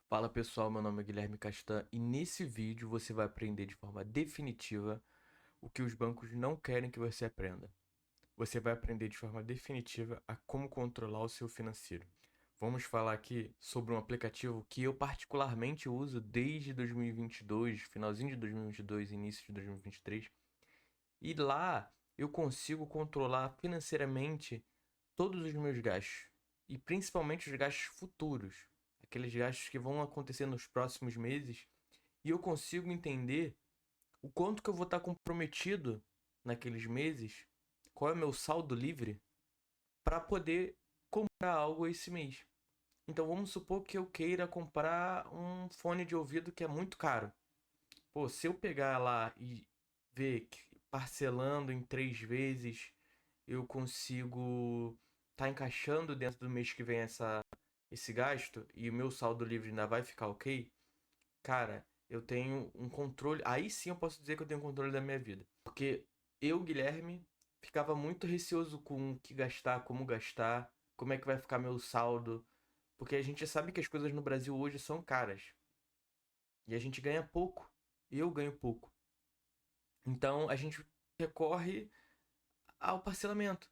Fala pessoal, meu nome é Guilherme Castan e nesse vídeo você vai aprender de forma definitiva o que os bancos não querem que você aprenda. Você vai aprender de forma definitiva a como controlar o seu financeiro. Vamos falar aqui sobre um aplicativo que eu particularmente uso desde 2022, finalzinho de 2022, início de 2023, e lá eu consigo controlar financeiramente todos os meus gastos e principalmente os gastos futuros, aqueles gastos que vão acontecer nos próximos meses, e eu consigo entender o quanto que eu vou estar comprometido naqueles meses, qual é o meu saldo livre para poder comprar algo esse mês. Então vamos supor que eu queira comprar um fone de ouvido que é muito caro. Pô, se eu pegar lá e ver que parcelando em 3 vezes eu consigo tá encaixando dentro do mês que vem esse gasto e o meu saldo livre ainda vai ficar ok, cara, eu tenho um controle. Aí sim eu posso dizer que eu tenho controle da minha vida. Porque eu, Guilherme, ficava muito receoso com o que gastar, como é que vai ficar meu saldo. Porque a gente sabe que as coisas no Brasil hoje são caras. E a gente ganha pouco. E eu ganho pouco. Então a gente recorre ao parcelamento.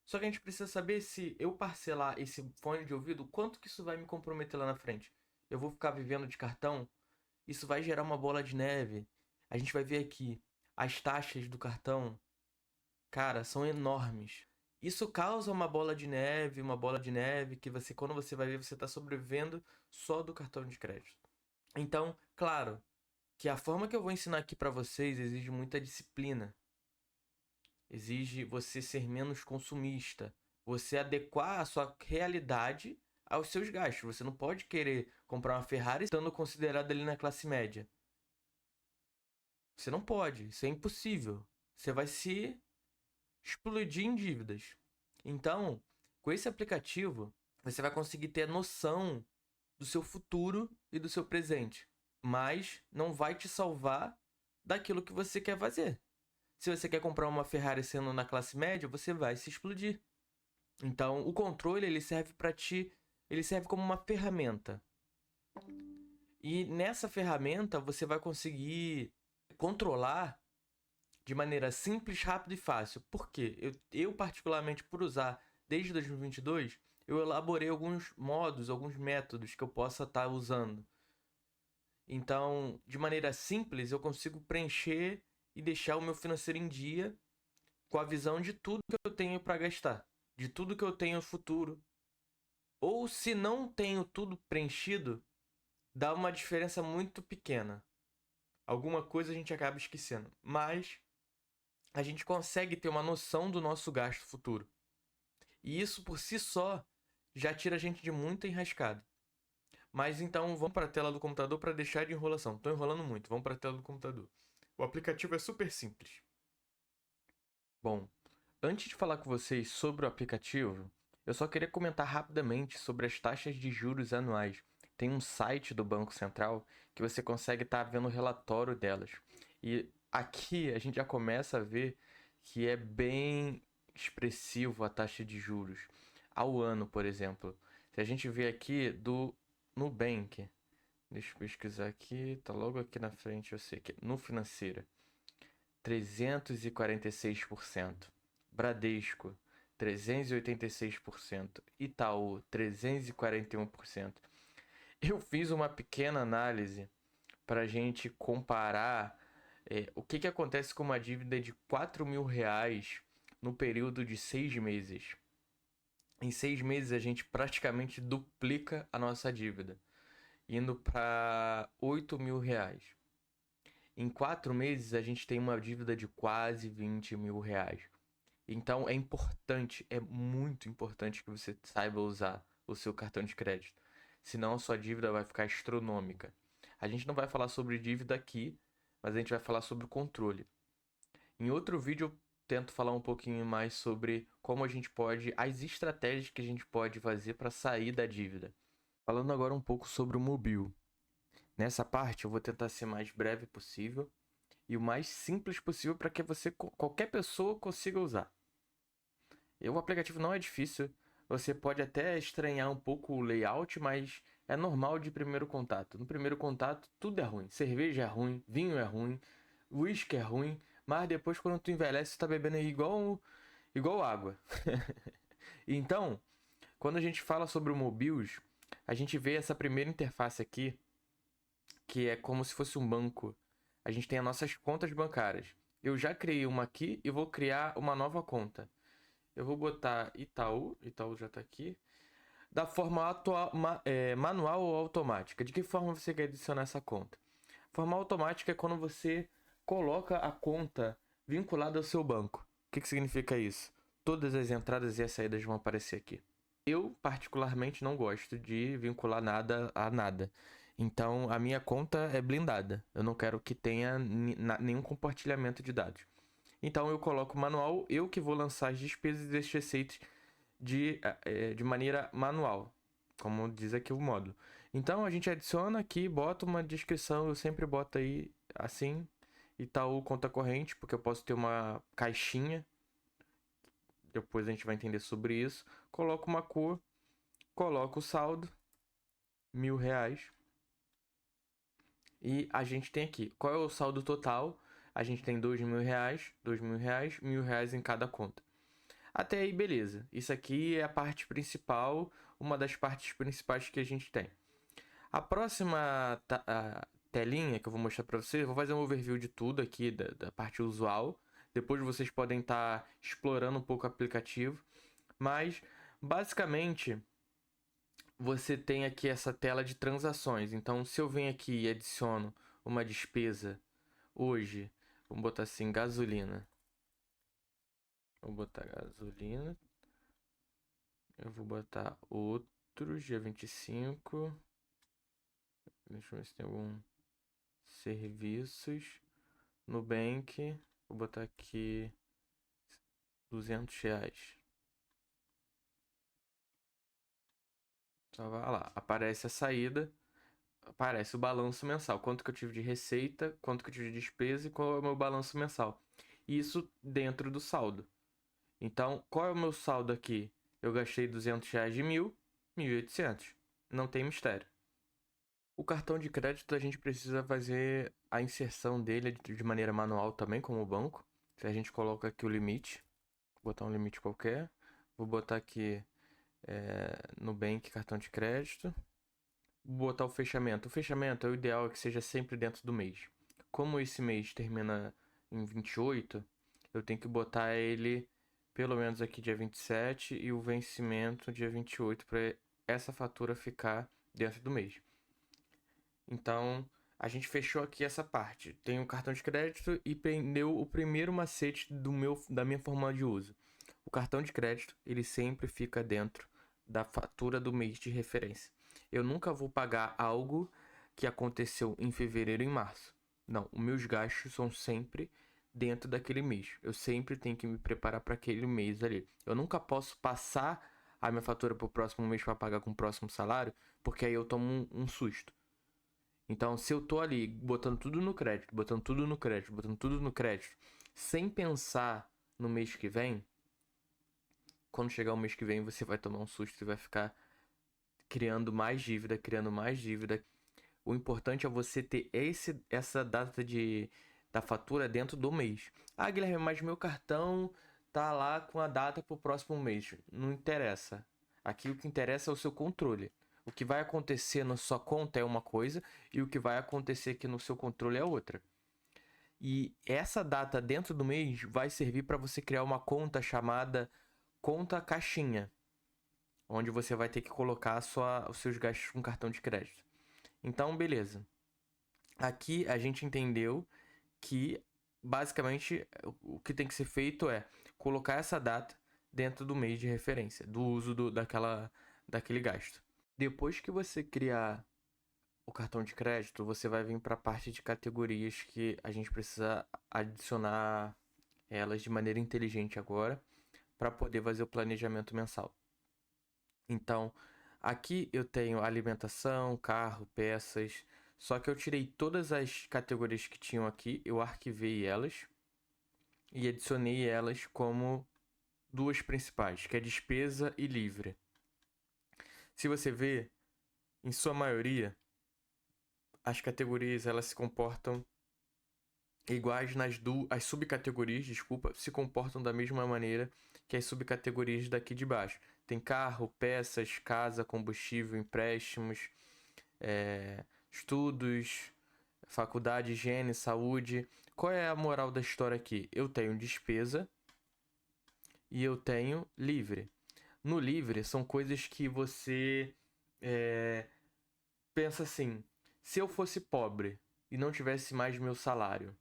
Só que a gente precisa saber se eu parcelar esse fone de ouvido, quanto que isso vai me comprometer lá na frente. Eu vou ficar vivendo de cartão? Isso vai gerar uma bola de neve. A gente vai ver aqui as taxas do cartão, cara, são enormes. Isso causa uma bola de neve que você, quando você vai ver, você está sobrevivendo só do cartão de crédito. Então, claro, que a forma que eu vou ensinar aqui para vocês exige muita disciplina. Exige você ser menos consumista, você adequar a sua realidade aos seus gastos. Você não pode querer comprar uma Ferrari estando considerado ali na classe média. Você não pode, isso é impossível. Você vai se explodir em dívidas. Então, com esse aplicativo, você vai conseguir ter noção do seu futuro e do seu presente, mas não vai te salvar daquilo que você quer fazer. Se você quer comprar uma Ferrari sendo na classe média, você vai se explodir. Então, o controle ele serve para ti, ele serve como uma ferramenta. E nessa ferramenta você vai conseguir controlar de maneira simples, rápida e fácil. Por quê? Eu particularmente, por usar desde 2022, eu elaborei alguns modos, alguns métodos que eu possa estar usando. Então, de maneira simples, eu consigo preencher e deixar o meu financeiro em dia com a visão de tudo que eu tenho para gastar, de tudo que eu tenho no futuro. Ou se não tenho tudo preenchido, dá uma diferença muito pequena. Alguma coisa a gente acaba esquecendo, mas a gente consegue ter uma noção do nosso gasto futuro. E isso por si só já tira a gente de muita enrascada. Mas então vamos para a tela do computador para deixar de enrolação. Estou enrolando muito, vamos para a tela do computador. O aplicativo é super simples. Bom, antes de falar com vocês sobre o aplicativo, eu só queria comentar rapidamente sobre as taxas de juros anuais. Tem um site do Banco Central que você consegue estar vendo o relatório delas. E aqui a gente já começa a ver que é bem expressivo a taxa de juros ao ano, por exemplo. Se a gente vê aqui do Nubank, deixa eu pesquisar aqui, tá logo aqui na frente, eu sei que no Financeira. 346%. Bradesco, 386%. Itaú, 341%. Eu fiz uma pequena análise para a gente comparar o que acontece com uma dívida de R$ 4.000 no período de 6 meses. Em 6 meses a gente praticamente duplica a nossa dívida, indo para R$ 8.000. Em 4 meses, a gente tem uma dívida de quase R$ 20.000. Então, é importante, é muito importante que você saiba usar o seu cartão de crédito. Senão, a sua dívida vai ficar astronômica. A gente não vai falar sobre dívida aqui, mas a gente vai falar sobre controle. Em outro vídeo, eu tento falar um pouquinho mais sobre como a gente pode, as estratégias que a gente pode fazer para sair da dívida. Falando agora um pouco sobre o Mobil. Nessa parte, eu vou tentar ser mais breve possível e o mais simples possível para que você, qualquer pessoa, consiga usar. O aplicativo não é difícil, você pode até estranhar um pouco o layout, mas É normal de primeiro contato. No primeiro contato, tudo é ruim. Cerveja é ruim, vinho é ruim, uísque é ruim, mas depois, quando tu envelhece, tu tá bebendo aí igual água. Então, quando a gente fala sobre o Mobius, a gente vê essa primeira interface aqui, que é como se fosse um banco. A gente tem as nossas contas bancárias. Eu já criei uma aqui e vou criar uma nova conta. Eu vou botar Itaú já está aqui, da forma manual ou automática. De que forma você quer adicionar essa conta? Forma automática é quando você coloca a conta vinculada ao seu banco. O que significa isso? Todas as entradas e as saídas vão aparecer aqui. Eu, particularmente, não gosto de vincular nada a nada. Então, a minha conta é blindada. Eu não quero que tenha nenhum compartilhamento de dados. Então, eu coloco manual, eu que vou lançar as despesas e as receitas de maneira manual, como diz aqui o módulo. Então, a gente adiciona aqui, bota uma descrição, eu sempre boto aí assim, Itaú conta corrente, porque eu posso ter uma caixinha, depois a gente vai entender sobre isso. Coloco uma cor, coloco o saldo, R$ 1.000. E a gente tem aqui, qual é o saldo total? A gente tem R$ 2.000, R$ 2.000, R$ 1.000 em cada conta. Até aí, beleza. Isso aqui é a parte principal, uma das partes principais que a gente tem. A próxima telinha que eu vou mostrar para vocês, eu vou fazer um overview de tudo aqui, da parte usual. Depois vocês podem estar explorando um pouco o aplicativo. Mas, basicamente, você tem aqui essa tela de transações. Então, se eu venho aqui e adiciono uma despesa hoje, vamos botar assim, gasolina. Vou botar gasolina. Eu vou botar outro, dia 25. Deixa eu ver se tem algum serviços. Nubank. Vou botar aqui R$ 200. Só vai lá. Aparece a saída. Aparece o balanço mensal. Quanto que eu tive de receita, quanto que eu tive de despesa e qual é o meu balanço mensal. Isso dentro do saldo. Então, qual é o meu saldo aqui? Eu gastei R$ 200 de 1.800. Não tem mistério. O cartão de crédito a gente precisa fazer a inserção dele de maneira manual também, como o banco. Se a gente coloca aqui o limite, vou botar um limite qualquer. Vou botar aqui Nubank cartão de crédito. Vou botar o fechamento. O fechamento é o ideal é que seja sempre dentro do mês. Como esse mês termina em 28, eu tenho que botar ele pelo menos aqui dia 27 e o vencimento dia 28 para essa fatura ficar dentro do mês. Então, a gente fechou aqui essa parte. Tem o cartão de crédito e prendeu o primeiro macete da minha forma de uso. O cartão de crédito, ele sempre fica dentro da fatura do mês de referência. Eu nunca vou pagar algo que aconteceu em fevereiro e em março. Não, os meus gastos são sempre dentro daquele mês. Eu sempre tenho que me preparar para aquele mês ali. Eu nunca posso passar a minha fatura para o próximo mês para pagar com o próximo salário, porque aí eu tomo um susto. Então, se eu tô ali botando tudo no crédito, botando tudo no crédito, botando tudo no crédito, sem pensar no mês que vem, quando chegar o mês que vem, você vai tomar um susto e vai ficar criando mais dívida, criando mais dívida. O importante é você ter essa data da fatura dentro do mês. Ah, Guilherme, mas meu cartão tá lá com a data pro próximo mês. Não interessa. Aqui o que interessa é o seu controle. O que vai acontecer na sua conta é uma coisa e o que vai acontecer aqui no seu controle é outra. E essa data dentro do mês vai servir para você criar uma conta chamada conta caixinha, onde você vai ter que colocar os seus gastos com cartão de crédito. Então, beleza. Aqui a gente entendeu que basicamente o que tem que ser feito é colocar essa data dentro do mês de referência, do uso daquele gasto. Depois que você criar o cartão de crédito, você vai vir para a parte de categorias que a gente precisa adicionar elas de maneira inteligente agora para poder fazer o planejamento mensal. Então, aqui eu tenho alimentação, carro, peças, só que eu tirei todas as categorias que tinham aqui, eu arquivei elas e adicionei elas como duas principais, que é despesa e livre. Se você ver, Em sua maioria, as categorias elas se comportam iguais as subcategorias, desculpa, se comportam da mesma maneira que as subcategorias daqui de baixo. Tem carro, peças, casa, combustível, empréstimos, estudos, faculdade, higiene, saúde. Qual é a moral da história aqui? Eu tenho despesa e eu tenho livre. No livre são coisas que você pensa assim: se eu fosse pobre e não tivesse mais meu salário,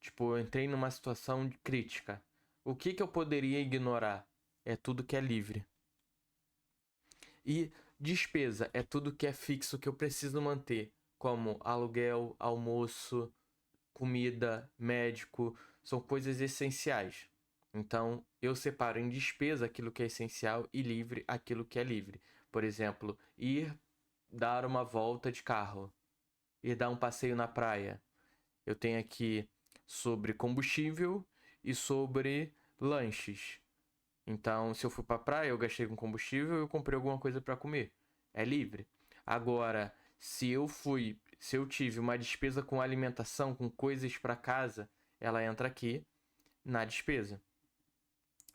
tipo, eu entrei numa situação crítica, o que eu poderia ignorar? É tudo que é livre. E despesa é tudo que é fixo que eu preciso manter, como aluguel, almoço, comida, médico, são coisas essenciais. Então, eu separo em despesa aquilo que é essencial e livre aquilo que é livre. Por exemplo, ir dar uma volta de carro, ir dar um passeio na praia. Eu tenho aqui sobre combustível e sobre lanches. Então, se eu fui para praia, eu gastei com combustível, eu comprei alguma coisa para comer. É livre. Agora, se eu tive uma despesa com alimentação, com coisas para casa, ela entra aqui na despesa.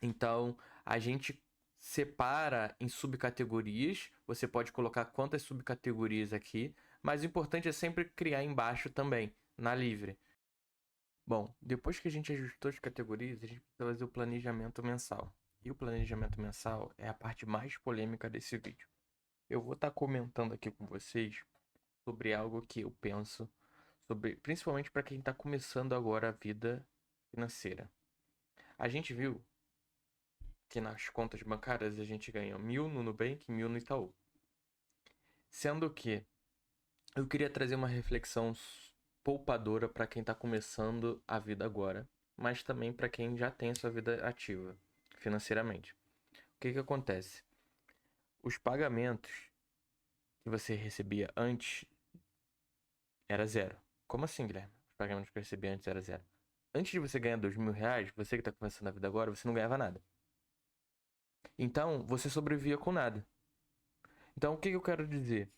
Então, a gente separa em subcategorias. Você pode colocar quantas subcategorias aqui, mas o importante é sempre criar embaixo também, na livre. Bom, depois que a gente ajustou as categorias, a gente precisa fazer o planejamento mensal. E o planejamento mensal é a parte mais polêmica desse vídeo. Eu vou estar comentando aqui com vocês sobre algo que eu penso, principalmente para quem está começando agora a vida financeira. A gente viu que nas contas bancárias a gente ganha 1.000 no Nubank e 1.000 no Itaú. Sendo que eu queria trazer uma reflexão poupadora para quem está começando a vida agora, mas também para quem já tem a sua vida ativa financeiramente. O que acontece? Os pagamentos que você recebia antes era zero. Como assim, Guilherme? Os pagamentos que eu recebia antes era zero. Antes de você ganhar R$ 2.000, você que está começando a vida agora, você não ganhava nada. Então, você sobrevivia com nada. Então, o que eu quero dizer?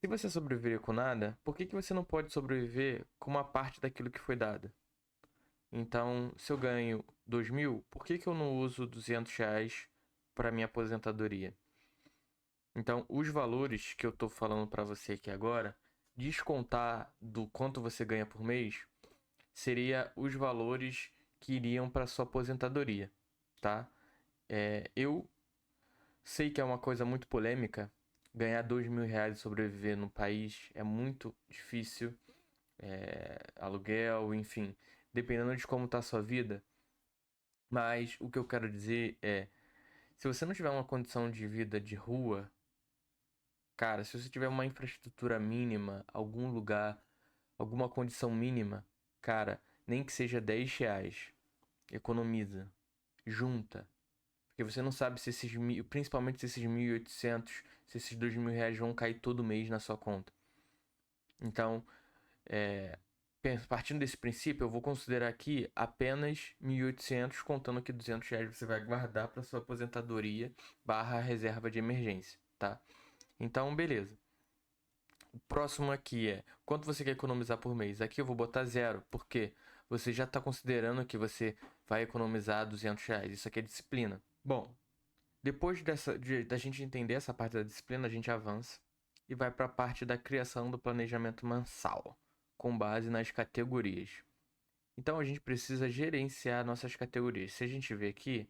Se você sobreviver com nada, por que você não pode sobreviver com uma parte daquilo que foi dado? Então, se eu ganho 2.000, por que eu não uso R$ 200 para minha aposentadoria? Então, os valores que eu estou falando para você aqui agora, descontar do quanto você ganha por mês, seria os valores que iriam para sua aposentadoria, tá? Eu sei que é uma coisa muito polêmica, ganhar R$ 2.000 e sobreviver no país é muito difícil, aluguel, enfim, dependendo de como está a sua vida. Mas o que eu quero dizer é, se você não tiver uma condição de vida de rua, cara, se você tiver uma infraestrutura mínima, algum lugar, alguma condição mínima, cara, nem que seja R$ 10, economiza, junta. Porque você não sabe se principalmente se esses 1.800, se esses R$ 2.000 vão cair todo mês na sua conta. Então, partindo desse princípio, eu vou considerar aqui apenas 1.800, contando que R$ 200 você vai guardar para sua aposentadoria / reserva de emergência, tá? Então, beleza. O próximo aqui é quanto você quer economizar por mês. Aqui eu vou botar zero, porque você já está considerando que você vai economizar R$ 200. Isso aqui é disciplina. Bom, depois da gente entender essa parte da disciplina, a gente avança e vai para a parte da criação do planejamento mensal, com base nas categorias. Então, a gente precisa gerenciar nossas categorias. Se a gente ver aqui,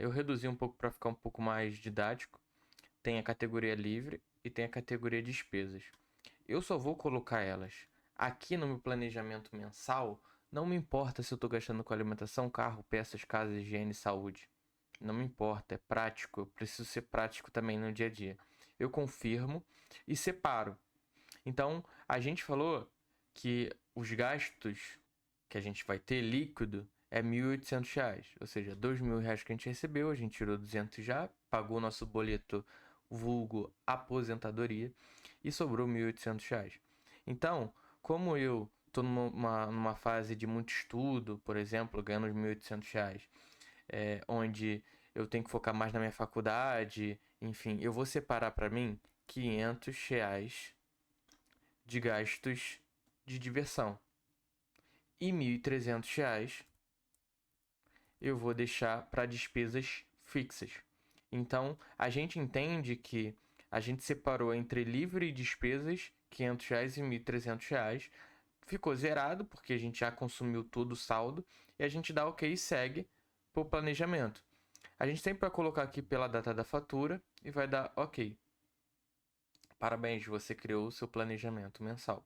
eu reduzi um pouco para ficar um pouco mais didático. Tem a categoria livre e tem a categoria despesas. Eu só vou colocar elas aqui no meu planejamento mensal. Não me importa se eu estou gastando com alimentação, carro, peças, casa, higiene e saúde. Não me importa, é prático. Eu preciso ser prático também no dia a dia. Eu confirmo e separo. Então, a gente falou que os gastos que a gente vai ter líquido é R$ 1.800. Ou seja, R$ 2.000 que a gente recebeu, a gente tirou 200 já, pagou nosso boleto vulgo aposentadoria e sobrou R$ 1.800. Então, como eu estou numa fase de muito estudo, por exemplo, ganhando os R$ 1.800, onde eu tenho que focar mais na minha faculdade, enfim, eu vou separar para mim R$ 500 de gastos de diversão. E R$ 1.300 eu vou deixar para despesas fixas. Então, a gente entende que a gente separou entre livre e despesas R$ 500 e R$ 1.300. Ficou zerado, porque a gente já consumiu todo o saldo. E a gente dá OK e segue para o planejamento. A gente sempre vai colocar aqui pela data da fatura e vai dar OK. Parabéns, você criou o seu planejamento mensal.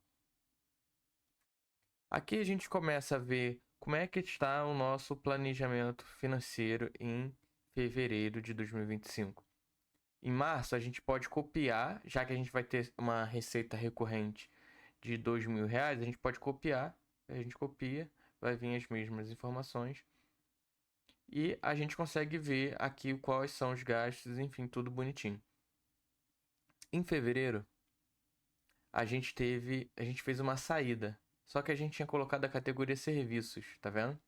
Aqui a gente começa a ver como é que está o nosso planejamento financeiro em fevereiro de 2025. Em março, a gente pode copiar, já que a gente vai ter uma receita recorrente de R$ 2.000, a gente pode copiar, a gente copia, vai vir as mesmas informações. E a gente consegue ver aqui quais são os gastos, enfim, tudo bonitinho. Em fevereiro, a gente fez uma saída. Só que a gente tinha colocado a categoria serviços, tá vendo?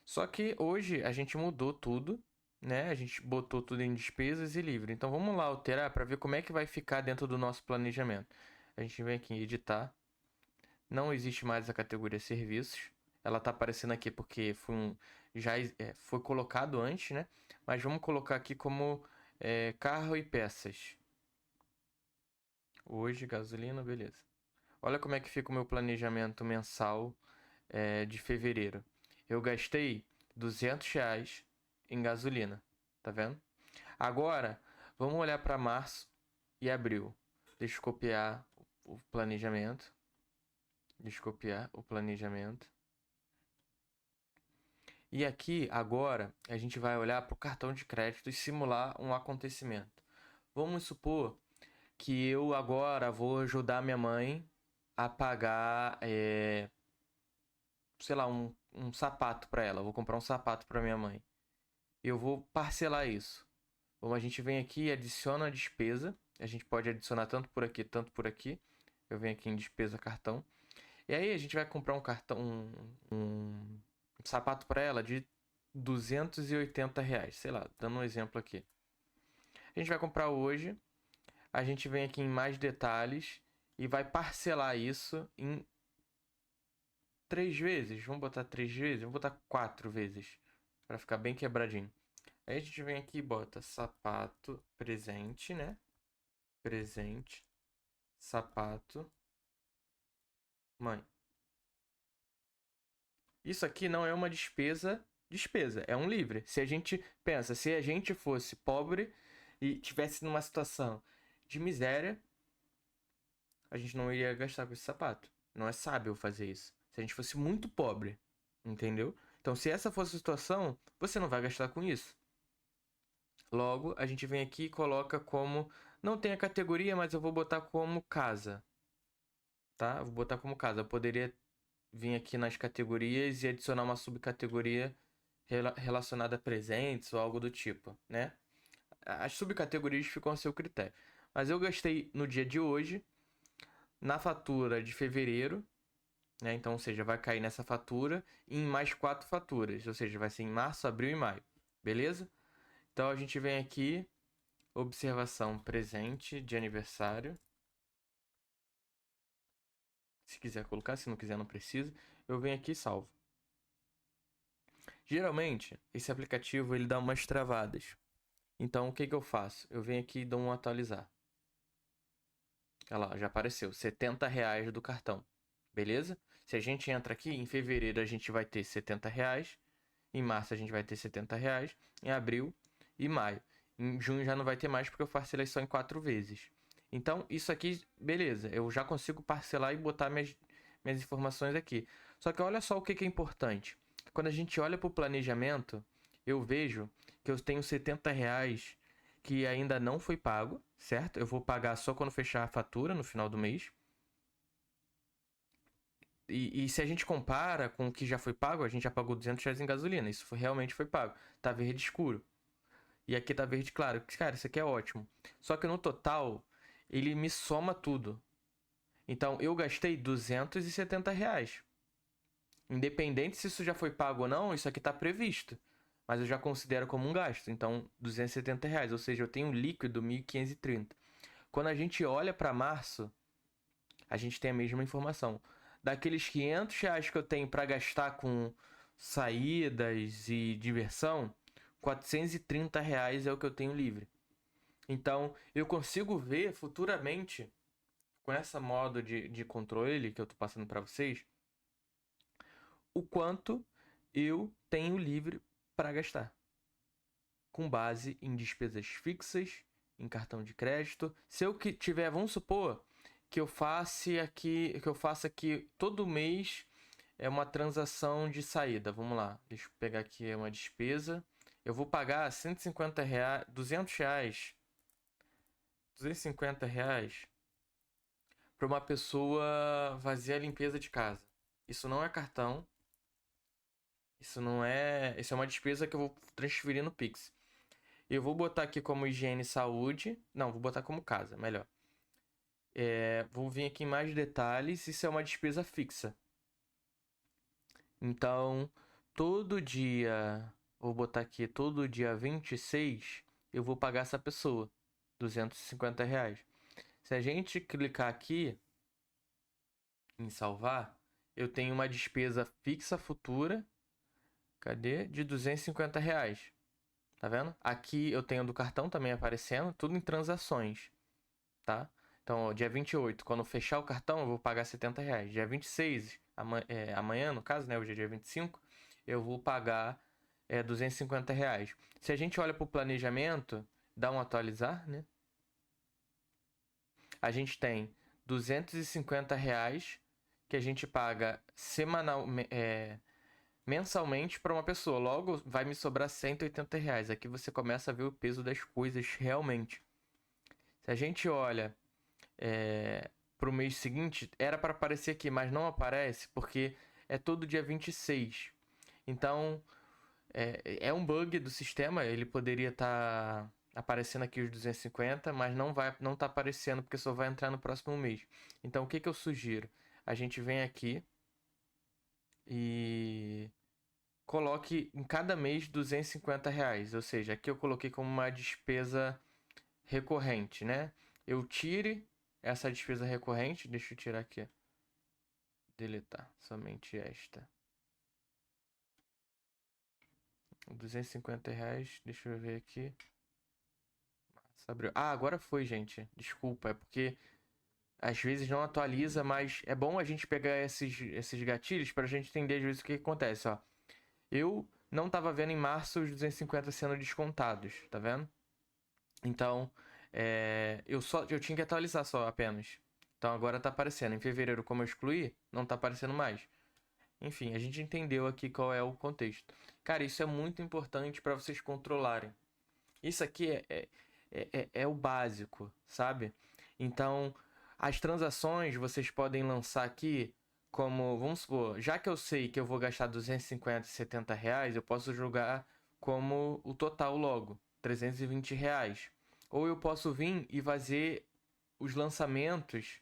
Só que hoje a gente mudou tudo, né? A gente botou tudo em despesas e livre. Então vamos lá alterar para ver como é que vai ficar dentro do nosso planejamento. A gente vem aqui em editar. Não existe mais a categoria serviços. Ela tá aparecendo aqui porque foi colocado antes, né? Mas vamos colocar aqui como carro e peças. Hoje, gasolina, beleza. Olha como é que fica o meu planejamento mensal de fevereiro. Eu gastei R$ 200 em gasolina, tá vendo? Agora, vamos olhar para março e abril. Deixa eu copiar o planejamento. E aqui, agora, a gente vai olhar para o cartão de crédito e simular um acontecimento. Vamos supor que eu agora vou ajudar minha mãe a pagar, sei lá, um sapato para ela. Eu vou comprar um sapato para minha mãe. Eu vou parcelar isso. Bom, a gente vem aqui e adiciona a despesa. A gente pode adicionar tanto por aqui, tanto por aqui. Eu venho aqui em despesa cartão. E aí a gente vai comprar um sapato para ela de R$ 280, sei lá, dando um exemplo aqui. A gente vai comprar hoje. A gente vem aqui em mais detalhes e vai parcelar isso em 3 vezes. Vamos botar 3 vezes? Vamos botar 4 vezes para ficar bem quebradinho. Aí a gente vem aqui e bota sapato presente, né? Presente, sapato, mãe. Isso aqui não é uma despesa, é um livre. Se a gente pensa, se a gente fosse pobre e tivesse numa situação de miséria, a gente não iria gastar com esse sapato. Não é sábio fazer isso. Se a gente fosse muito pobre, entendeu? Então, se essa fosse a situação, você não vai gastar com isso. Logo, a gente vem aqui e coloca como... Não tem a categoria, mas eu vou botar como casa. Tá? Eu vou botar como casa. Eu poderia vir aqui nas categorias e adicionar uma subcategoria relacionada a presentes ou algo do tipo, né? As subcategorias ficam a seu critério. Mas eu gastei no dia de hoje, na fatura de fevereiro, né? Então, ou seja, vai cair nessa fatura e em mais 4 faturas. Ou seja, vai ser em março, abril e maio. Beleza? Então, a gente vem aqui, observação presente de aniversário. Se quiser colocar, se não quiser, não precisa. Eu venho aqui e salvo. Geralmente, esse aplicativo ele dá umas travadas. Então, o que eu faço? Eu venho aqui e dou um atualizar. Olha lá, já apareceu. R$ 70 do cartão. Beleza? Se a gente entra aqui, em fevereiro a gente vai ter R$ 70. Em março a gente vai ter R$ 70. Em abril e maio. Em junho já não vai ter mais porque eu parcelei só em 4 vezes. Então, isso aqui, beleza. Eu já consigo parcelar e botar minhas informações aqui. Só que olha só o que é importante. Quando a gente olha para o planejamento, eu vejo que eu tenho R$ 70 que ainda não foi pago, certo? Eu vou pagar só quando fechar a fatura, no final do mês. E se a gente compara com o que já foi pago, a gente já pagou R$ 200 em gasolina. Isso realmente foi pago. Tá verde escuro. E aqui tá verde claro. Cara, isso aqui é ótimo. Só que no total, ele me soma tudo. Então, eu gastei R$ 270. Independente se isso já foi pago ou não, isso aqui tá previsto. Mas eu já considero como um gasto. Então, R$ 270. Ou seja, eu tenho um líquido 1.530. Quando a gente olha para março, a gente tem a mesma informação. Daqueles R$ 500 que eu tenho para gastar com saídas e diversão, R$ 430 é o que eu tenho livre. Então, eu consigo ver futuramente, com essa modo de controle que eu estou passando para vocês, o quanto eu tenho livre para gastar, com base em despesas fixas, em cartão de crédito. Se eu que tiver, vamos supor que eu faça aqui todo mês uma transação de saída. Vamos lá, deixa eu pegar aqui uma despesa. Eu vou pagar R$ 150, R$ 200, R$ 250 para uma pessoa fazer a limpeza de casa. Isso não é cartão. Isso é uma despesa que eu vou transferir no Pix. Eu vou botar aqui como higiene e saúde. Não, vou botar como casa, melhor. Vou vir aqui em mais detalhes. Isso é uma despesa fixa. Então, todo dia, vou botar aqui, todo dia 26, eu vou pagar essa pessoa R$ 250. Se a gente clicar aqui em salvar, eu tenho uma despesa fixa futura. Cadê? De R$ 250. Tá vendo? Aqui eu tenho do cartão também aparecendo, tudo em transações, tá? Então, ó, dia 28, quando fechar o cartão, eu vou pagar R$ 70. Dia 26, amanhã, no caso, né? Hoje é dia 25, eu vou pagar R$ 250. Se a gente olha para o planejamento, dá um atualizar, né? A gente tem R$ 250 que a gente paga mensalmente para uma pessoa. Logo, vai me sobrar R$ 180. Aqui você começa a ver o peso das coisas realmente. Se a gente olha para o mês seguinte, era para aparecer aqui, mas não aparece porque é todo dia 26. Então, é um bug do sistema. Ele poderia estar aparecendo aqui os 250, mas não está aparecendo porque só vai entrar no próximo mês. Então, o que eu sugiro? A gente vem aqui e coloque em cada mês R$ 250. Ou seja, aqui eu coloquei como uma despesa recorrente, né? Eu tire essa despesa recorrente. Deixa eu tirar aqui. Deletar somente esta. R$ 250. Deixa eu ver aqui. Agora foi, gente. Desculpa, é porque às vezes não atualiza, mas é bom a gente pegar esses gatilhos para a gente entender às vezes o que acontece, ó. Eu não estava vendo em março os 250 sendo descontados, tá vendo? Então, eu tinha que atualizar só apenas. Então agora tá aparecendo. Em fevereiro, como eu excluí, não tá aparecendo mais. Enfim, a gente entendeu aqui qual é o contexto. Cara, isso é muito importante para vocês controlarem. Isso aqui é o básico, sabe? Então, as transações vocês podem lançar aqui como, vamos supor, já que eu sei que eu vou gastar 250, R$ 70, eu posso jogar como o total logo, R$ 320. Ou eu posso vir e fazer os lançamentos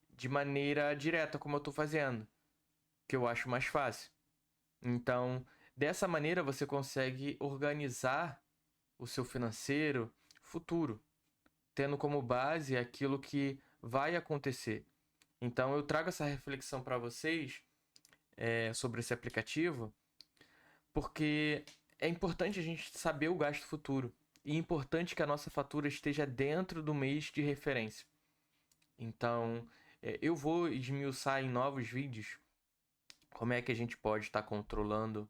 de maneira direta, como eu estou fazendo, que eu acho mais fácil. Então, dessa maneira você consegue organizar o seu financeiro futuro, tendo como base aquilo que vai acontecer. Então eu trago essa reflexão para vocês sobre esse aplicativo, porque é importante a gente saber o gasto futuro e é importante que a nossa fatura esteja dentro do mês de referência. Então eu vou esmiuçar em novos vídeos como é que a gente pode estar controlando,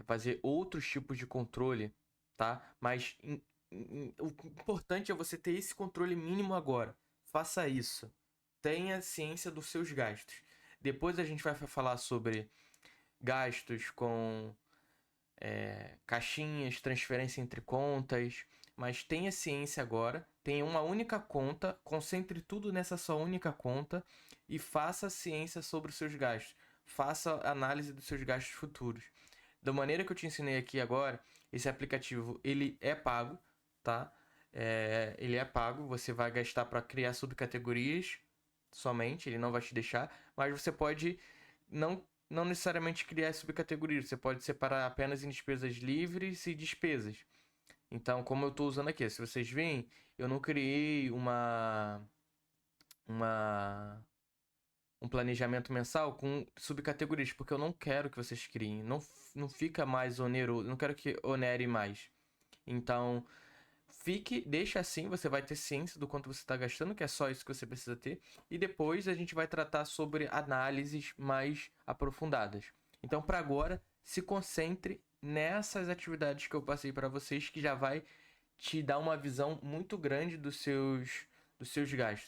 fazer outros tipos de controle, tá? Mas o importante é você ter esse controle mínimo agora. Faça isso. Tenha ciência dos seus gastos. Depois a gente vai falar sobre gastos com caixinhas, transferência entre contas. Mas tenha ciência agora. Tenha uma única conta. Concentre tudo nessa sua única conta. E faça ciência sobre os seus gastos. Faça análise dos seus gastos futuros. Da maneira que eu te ensinei aqui agora, esse aplicativo ele é pago, tá? Ele é pago, você vai gastar para criar subcategorias somente, ele não vai te deixar, mas você pode não necessariamente criar subcategorias, você pode separar apenas em despesas livres e despesas. Então, como eu estou usando aqui, se vocês veem, eu não criei uma um planejamento mensal com subcategorias, porque eu não quero que vocês criem. Não fica mais oneroso, não quero que onere mais. Então, deixa assim, você vai ter ciência do quanto você está gastando, que é só isso que você precisa ter. E depois a gente vai tratar sobre análises mais aprofundadas. Então, para agora, se concentre nessas atividades que eu passei para vocês, que já vai te dar uma visão muito grande dos seus gastos.